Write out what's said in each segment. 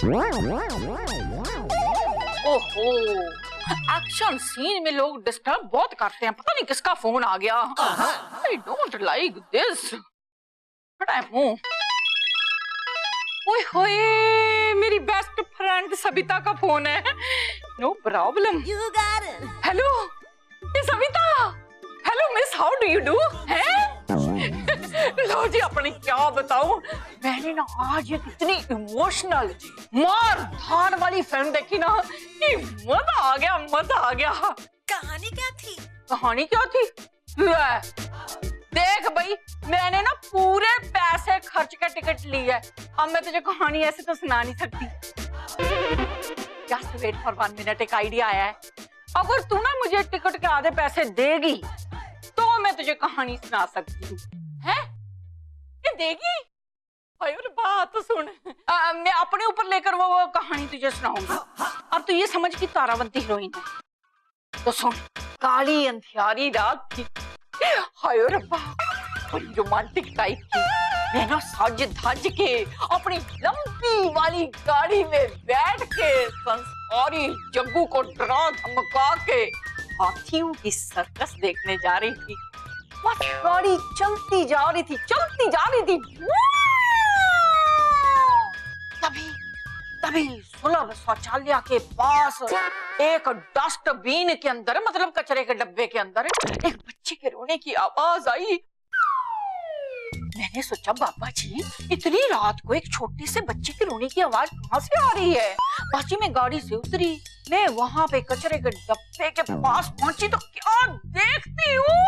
ओहो, action scene में लोग डिस्टर्ब बहुत करते हैं। पता नहीं किसका फोन आ गया। I don't like this. ओए होए, मेरी बेस्ट फ्रेंड सविता का फोन है। No problem. Hello Savita. Hello miss, how do you do? लो जी, अपनी क्या बताऊं, मैंने ना आज एक इतनी इमोशनल मार धार वाली फिल्म देखी ना कि मजा आ गया, मजा आ गया। कहानी क्या थी? कहानी क्या थी? देख भाई, मैंने ना पूरे पैसे खर्च कर टिकट ली है। अब मैं तुझे कहानी ऐसे तो सुना नहीं सकती। जस्ट वेट फॉर 1 मिनट, एक आइडिया आया है। अगर तू ना मुझे टिकट के आधे पैसे देगी तो मैं तुझे कहानी सुना सकती हूँ। है ये देगी? अरे बात तो सुन, मैं अपने ऊपर लेकर वो कहानी तुझे सुनाऊंगी। अब तू ये समझ कि तारावंती हीरोइन है। तो सुन, काली अंधियारी रात थी। हाय रब्बा, बड़ी रोमांटिक टाइप की। मैं ना सज धज के अपनी लंबी वाली गाड़ी में बैठ के संसारी जग्गू को डरा धमका के हाथियों की सर्कस देखने जा रही थी। बस गाड़ी चलती जा रही थी, चलती जा रही थी। तभी सुलभ शौचालय के पास एक डस्टबिन के अंदर, मतलब कचरे के डब्बे के अंदर, एक बच्चे के रोने की आवाज आई। मैंने सोचा बाबा जी, इतनी रात को एक छोटे से बच्चे के रोने की आवाज कहाँ से आ रही है? बाजी में गाड़ी से उतरी, मैं वहां पे कचरे के डब्बे के पास पहुंची तो क्या देखती हूँ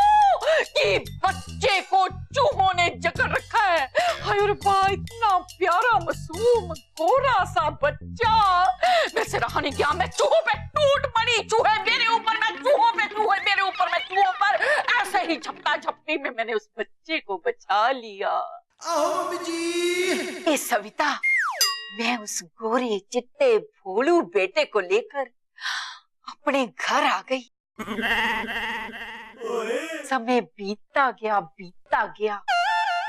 कि बच्चे को चूहों ने जकड़ रखा है। हाय रब्बा, इतना प्यारा मासूम गोरा सा बच्चा। मैं से रहा नहीं गया, मैं चूहों पे टूट पड़ी। चूहे मेरे ऊपर, मैं चूहों पे, चूहे मेरे ऊपर, मैं चूहों पर। ऐसे ही झपटा झपटी में मैंने उस बच्चे को बचा लिया। ए सविता, मैं उस गोरे चिट्टे भोलू बेटे को लेकर अपने घर आ गई। समय बीतता गया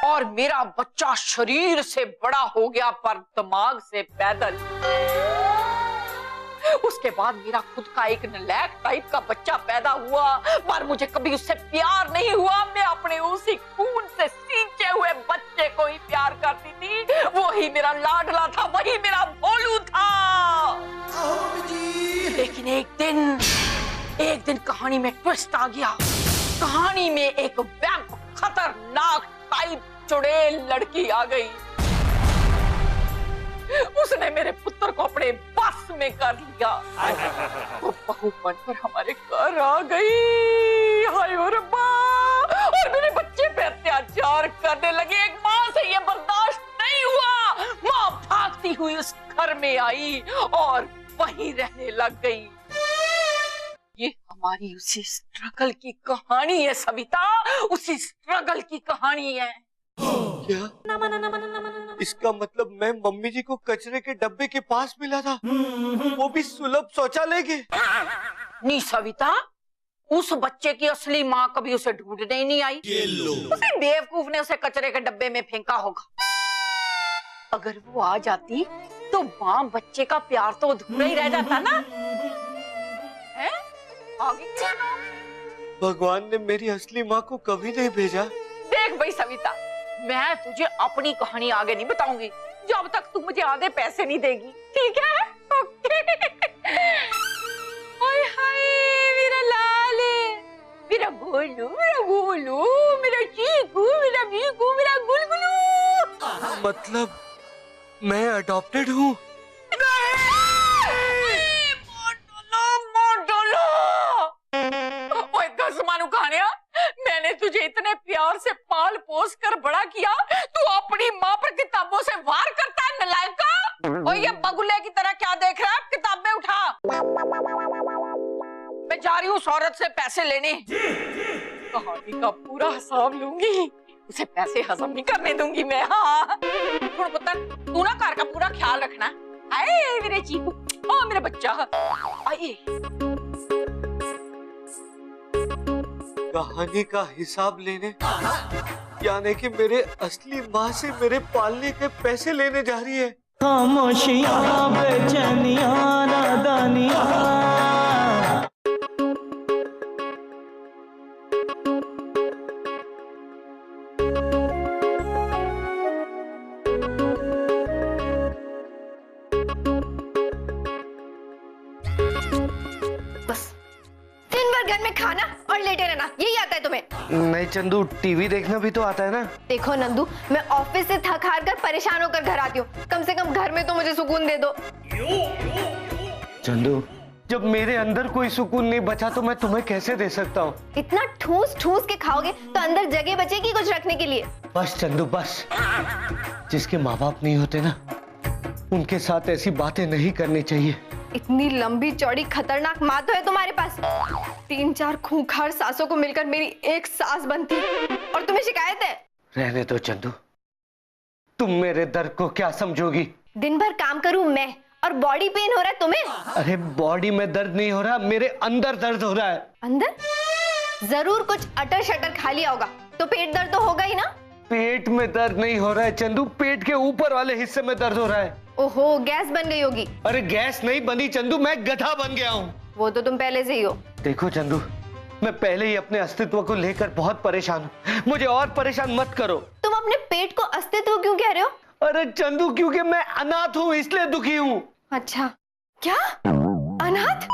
और मेरा बच्चा शरीर से बड़ा हो गया पर दिमाग से पैदल। उसके बाद मेरा खुद का एक नलायक टाइप का बच्चा पैदा हुआ, पर मुझे कभी उससे प्यार नहीं हुआ। मैं अपने उसी खून से सींचे हुए बच्चे को ही प्यार करती थी। वो ही मेरा लाडला था, वही मेरा भोलू था। लेकिन एक दिन कहानी में ट्विस्ट आ गया। कहानी में एक खतरनाक टाइप चुड़ैल लड़की आ गई। उसने मेरे पुत्र को अपने बस में कर लिया। वो बहू बनकर हमारे घर आ गई। हाय रब्बा, और मेरे बच्चे पे अत्याचार करने लगी। एक माँ से ये बर्दाश्त नहीं हुआ। माँ भागती हुई उस घर में आई और वहीं रहने लग गई। ये हमारी उसी स्ट्रगल की कहानी है सविता, उसी स्ट्रगल की कहानी है। क्या? इसका मतलब मैं मम्मी जी को कचरे के डब्बे के पास मिला था, वो भी सुलभ शौचालय के? नहीं सविता, उस बच्चे की असली माँ कभी उसे ढूंढने ही नहीं आई। उसे बेवकूफ ने उसे कचरे के डब्बे में फेंका होगा। अगर वो आ जाती तो माँ बच्चे का प्यार तो अधूरा ही रह जाता ना। है? आगे क्या? भगवान ने मेरी असली माँ को कभी नहीं भेजा। देख भाई सविता, मैं तुझे अपनी कहानी आगे नहीं बताऊंगी जब तक तू मुझे आधे पैसे नहीं देगी, ठीक है? ओके। हाय हाय, मेरा लाल, मेरा गोलू, मेरा गोलू, मेरा चीकू, मेरा बीकू, मेरा गुलगुलू। मतलब मैं अडॉप्टेड हूँ? मैंने तुझे इतने प्यार से पाल पोस कर बड़ा किया, तू अपनी माँ पर किताबों से वार करता है नलायका। और ये बगुले की तरह क्या देख रहा है? किताबें उठा। मैं जा रही हूँ उस औरत से पैसे लेने। कहानी का पूरा हिसाब लूंगी, उसे पैसे हजम नहीं करने दूंगी मैं। हाँ पुत्र, तू ना कार का पूरा ख्याल रखना। आए मेरे चीकू, ओ मेरा बच्चा, आइए। कहानी का हिसाब लेने, यानी कि मेरे असली माँ से मेरे पालने के पैसे लेने जा रही है। खामोशियाँ बेचैनियाँ नादानियाँ। बस दिन भर घर में खाना और लेटे रहना, यही आता है तुम्हें? नहीं चंदू, टीवी देखना भी तो आता है ना। देखो नंदू, मैं ऑफिस से थक हार कर परेशान होकर घर आती हूँ, कम से कम घर में तो मुझे सुकून दे दो। चंदू, जब मेरे अंदर कोई सुकून नहीं बचा तो मैं तुम्हें कैसे दे सकता हूँ? इतना ठूस ठूस के खाओगे तो अंदर जगह बचेगी कुछ रखने के लिए? बस चंदू बस, जिसके माँ बाप नहीं होते ना, उनके साथ ऐसी बातें नहीं करनी चाहिए। इतनी लंबी चौड़ी खतरनाक माँ तो है तुम्हारे पास। 3-4 खूंखार सासों को मिलकर मेरी एक सास बनती और तुम्हें शिकायत है? रहने दो चंदू, तुम मेरे दर्द को क्या समझोगी? दिन भर काम करूं मैं और बॉडी पेन हो रहा है तुम्हें? अरे बॉडी में दर्द नहीं हो रहा, मेरे अंदर दर्द हो रहा है। अंदर? जरूर कुछ अटर शटर खा लिया होगा तो पेट दर्द तो होगा ही ना। पेट में दर्द नहीं हो रहा है चंदू, पेट के ऊपर वाले हिस्से में दर्द हो रहा है। ओहो, गैस बन गई होगी। अरे गैस नहीं बनी चंदू, मैं गधा बन गया हूँ। वो तो तुम पहले से ही हो। देखो चंदू, मैं पहले ही अपने अस्तित्व को लेकर बहुत परेशान हूँ, मुझे और परेशान मत करो। तुम अपने पेट को अस्तित्व क्यों कह रहे हो? अरे चंदू, क्योंकि मैं अनाथ हूँ इसलिए दुखी हूँ। अच्छा, क्या अनाथ?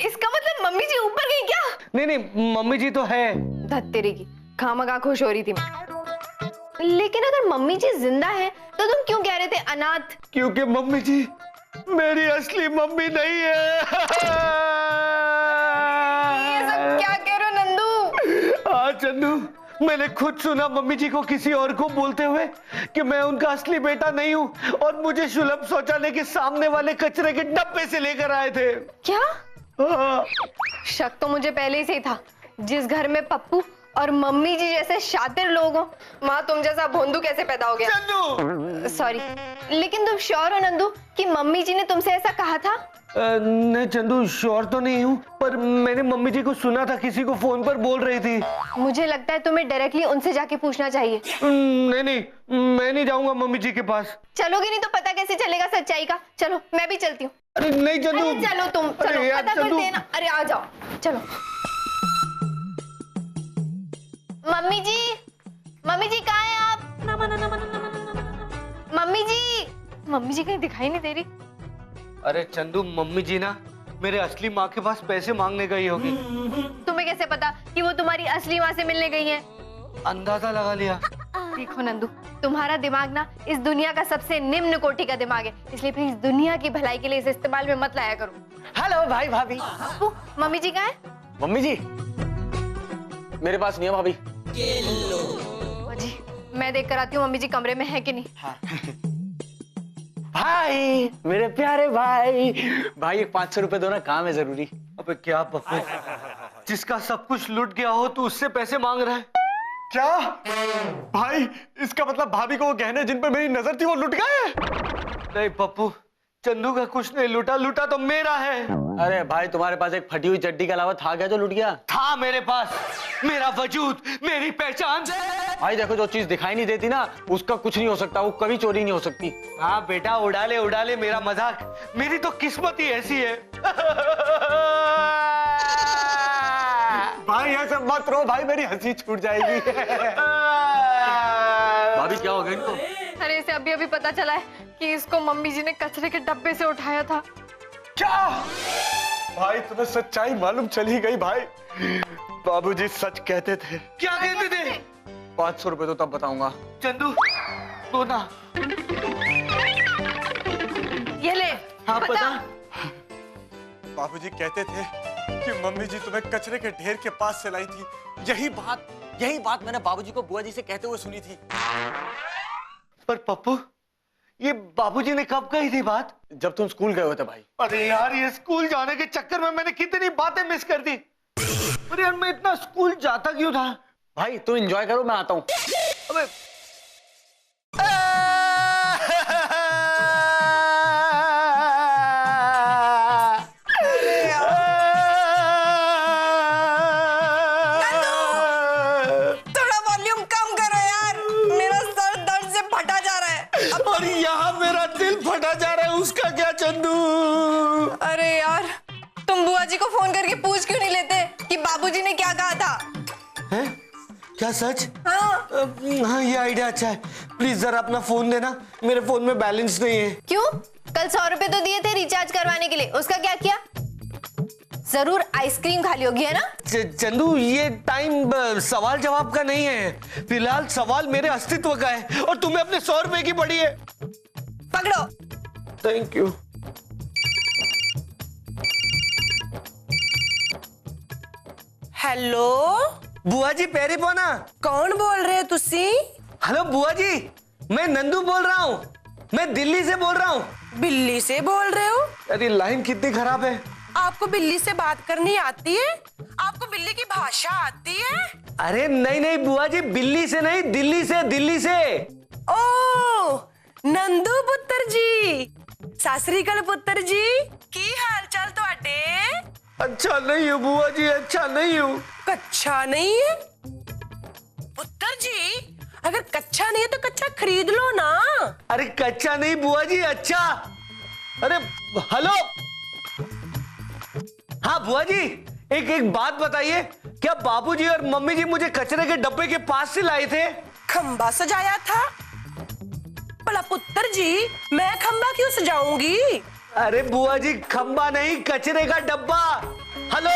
इसका मतलब मम्मी जी ऊपर गई क्या? नहीं नहीं, मम्मी जी तो है। धत तेरी की, खामखा खुश हो रही थी मैं। लेकिन अगर मम्मी जी जिंदा है तो तुम क्यों कह रहे थे अनाथ? क्योंकि मम्मी जी मेरी असली मम्मी नहीं है। ये सब क्या कह रहे हो नंदू? हाँ चंदू, मैंने खुद सुना मम्मी जी को किसी और को बोलते हुए कि मैं उनका असली बेटा नहीं हूँ और मुझे सुलभ शौचालय के सामने वाले कचरे के डब्बे से लेकर आए थे। क्या? हाँ। शक तो मुझे पहले ही से ही था। जिस घर में पप्पू और मम्मी जी जैसे शातिर लोग हो, वहाँ तुम जैसा भोंदू कैसे पैदा हो गया? चंदू, सॉरी, लेकिन तुम श्योर हो नंदू कि मम्मी जी ने तुमसे ऐसा कहा था? नहीं चंदू, श्योर तो नहीं हूँ, पर मैंने मम्मी जी को सुना था किसी को फोन पर बोल रही थी। मुझे लगता है तुम्हें डायरेक्टली उनसे जाके पूछना चाहिए। नहीं नहीं, मैं नहीं जाऊंगा मम्मी जी के पास। चलोगे नहीं तो पता कैसे चलेगा सच्चाई का? चलो मैं भी चलती हूँ। अरे नहीं चंदू। अरे चलो तुम, चलो अरे यार, पता चंदू। करते हैं ना। अरे आ जाओ, चलो। मम्मी जी, मम्मी जी कहाँ हैं आप? मम्मी जी कहीं दिखाई नहीं दे रही। अरे चंदू, मम्मी जी ना मेरे असली माँ के पास पैसे मांगने गई होगी। तुम्हें कैसे पता कि वो तुम्हारी असली माँ से मिलने गई हैं? अंदाजा लगा लिया। देखो नंदू, तुम्हारा दिमाग ना इस दुनिया का सबसे निम्न कोटि का दिमाग है, इसलिए प्लीज दुनिया की भलाई के लिए इसे इस्तेमाल में मत लाया करो। हेलो भाई भाभी। मम्मी जी कहाँ है? मम्मी जी मेरे पास नहीं है भाभी। जी मैं देख कर आती हूँ मम्मी जी कमरे में है कि नहीं। हाँ। भाई, मेरे प्यारे भाई, भाई एक 500 रुपए दो ना, काम है जरूरी। अबे क्या पप्पू, जिसका सब कुछ लूट गया हो तू उससे पैसे मांग रहा है? क्या भाई, इसका मतलब भाभी को वो गहने जिन पर मेरी नजर थी वो लुट गए? नहीं पप्पू, चंदू का कुछ नहीं लूटा, लूटा तो मेरा है। अरे भाई, तुम्हारे पास एक फटी हुई चड्डी के अलावा था क्या जो लुट गया? था मेरे पास, मेरा वजूद, मेरी पहचान। भाई देखो, जो चीज दिखाई नहीं देती ना उसका कुछ नहीं हो सकता, वो कभी चोरी नहीं हो सकती। हाँ बेटा, उड़ा ले मेरा मजाक, मेरी तो किस्मत ही ऐसी है। भाई ऐसे मत रो भाई, मेरी हंसी छूट जाएगी। भाभी क्या हो गया इनको? अरे इसे अभी अभी पता चला है कि इसको मम्मी जी ने कचरे के डब्बे से उठाया था। क्या भाई, तुम्हें सच्चाई मालूम चली गई? भाई बाबूजी सच कहते थे। क्या कहते थे? 500 रुपए तो तब बताऊंगा। चंदू दो ना। ये ले। हाँ पता। बाबूजी कहते थे कि मम्मी जी तुम्हें कचरे के ढेर के पास से लाई थी। यही बात मैंने बाबूजी को बुआ जी से कहते हुए सुनी थी। पर पप्पू, ये बाबूजी ने कब कही थी बात? जब तुम स्कूल गए होते भाई। अरे यार, ये स्कूल जाने के चक्कर में मैंने कितनी बातें मिस कर दी। अरे यार, मैं इतना स्कूल जाता क्यों था? भाई तुम एंजॉय करो, मैं आता हूँ। अबे थोड़ा वॉल्यूम कम करो यार, मेरा सर दर्द से फटा जा रहा है। और यहाँ मेरा दिल फटा जी को फोन करके पूछ क्यों नहीं लेते कि बाबूजी ने क्या कहा था? हैं? क्या सच? हाँ। हाँ, ये आइडिया अच्छा है। प्लीज जरा अपना फोन देना, मेरे फोन में बैलेंस नहीं है। क्यों? कल 100 रुपए तो दिए थे रिचार्ज करवाने के लिए, उसका क्या किया? जरूर आइसक्रीम खा ली होगी, है ना? चंदू, ये टाइम सवाल जवाब का नहीं है। फिलहाल सवाल मेरे अस्तित्व का है और तुम्हें अपने 100 रुपए की पड़ी है। पकड़ो। Thank you. हेलो, बुआ जी पैरी पोना। कौन बोल रहे हो तुसी? हेलो बुआ जी, मैं नंदू बोल रहा हूँ। मैं दिल्ली से बोल रहा हूँ। बिल्ली से बोल रहे हो? अरे लाइन कितनी खराब है। आपको बिल्ली से बात करनी आती है? आपको बिल्ली की भाषा आती है? अरे नहीं नहीं बुआ जी, बिल्ली से नहीं, दिल्ली से, दिल्ली से। ओ, नंदू पुत्र जी, सत श्री अकाल पुत्र जी, की हाल चाल तुहाडे? अच्छा नहीं हूँ बुआ जी, अच्छा नहीं हूँ। कच्चा नहीं है? पुत्र जी, अगर कच्चा नहीं है तो कच्चा खरीद लो ना। अरे कच्चा नहीं बुआ जी, अच्छा। अरे हेलो, हाँ बुआ जी, एक बात बताइए, क्या बाबूजी और मम्मी जी मुझे कचरे के डब्बे के पास से लाए थे? खंबा सजाया था? भला पुत्र जी, मैं खंबा क्यों सजाऊंगी? अरे बुआ जी, खंबा नहीं, कचरे का डब्बा। हेलो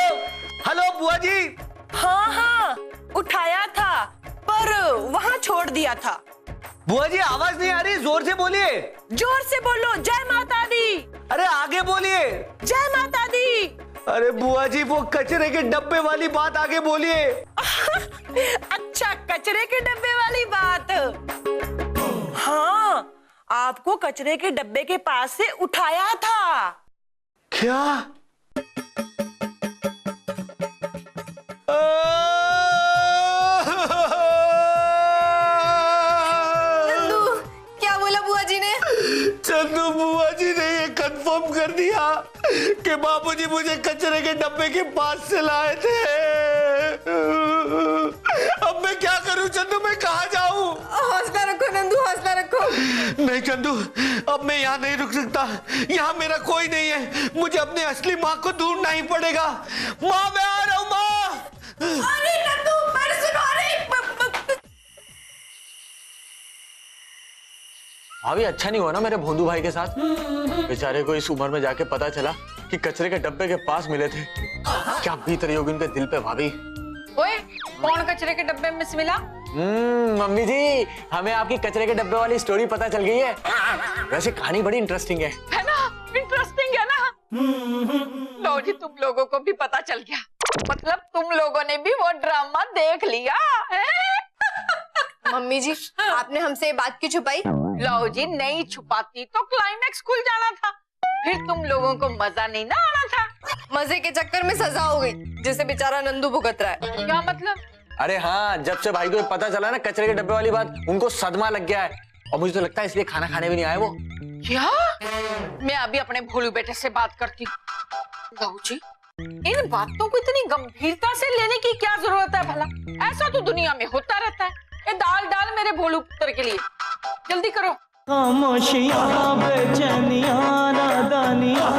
हेलो बुआ जी। हाँ हाँ, उठाया था पर वहां छोड़ दिया था। बुआ जी आवाज नहीं आ रही, जोर से बोलिए। जोर से बोलो, जय माता दी। अरे आगे बोलिए। जय माता दी। अरे बुआ जी, वो कचरे के डब्बे वाली बात आगे बोलिए। अच्छा, कचरे के डब्बे वाली बात। हाँ, आपको कचरे के डब्बे के पास से उठाया था। क्या? नंदू, क्या बोला बुआ जी ने? चंदू, बुआ जी ने ये कंफर्म कर दिया कि बाबूजी मुझे कचरे के डब्बे के पास से लाए थे। अब मैं क्या करूं चंदू, मैं कहां जाऊं? हौसला रखो नंदू, हौसला रखो। नहीं चंदू, अब मैं यहाँ नहीं रुक सकता। यहाँ मेरा कोई नहीं है, मुझे अपने असली माँ को ढूंढना ही पड़ेगा। माँ, मैं आ रहा हूँ माँ। अरे नंदू, मेरे सुनो, भाभी अच्छा नहीं हुआ ना मेरे भोंदू भाई के साथ। बेचारे को इस उम्र में जाके पता चला कि कचरे के डब्बे के पास मिले थे। क्या बीत रही होगी उनके दिल पे भाभी। ओए, कौन कचरे के डब्बे में से मिला? मम्मी जी, हमें आपकी कचरे के डब्बे वाली स्टोरी पता चल गई है। वैसे कहानी बड़ी इंटरेस्टिंग है ना? इंटरेस्टिंग है ना? लो जी, तुम लोगों को भी पता चल गया। मतलब तुम लोगों ने भी वो ड्रामा देख लिया है? मम्मी जी, आपने हमसे ये बात क्यों छुपाई? लो जी, नहीं छुपाती तो क्लाइमैक्स खुल जाना था, फिर तुम लोगों को मजा नहीं ना आना था। मजे के चक्कर में सजा हो गई, जिसे बेचारा नंदू भुगत रहा है। क्या मतलब? अरे हाँ, जब से भाई को पता चला ना कचरे के डब्बे वाली बात, उनको सदमा लग गया है और मुझे तो लगता है इसलिए खाना खाने भी नहीं आए वो। क्या? मैं अभी अपने भोलू बेटे से बात करती हूँ। बहू जी, इन बातों को इतनी गंभीरता से लेने की क्या जरूरत है भला? ऐसा तो दुनिया में होता रहता है। ये दाल डाल मेरे भोलू पुत्र के लिए, जल्दी करो। खामोशियां बेचैनियां नादानियां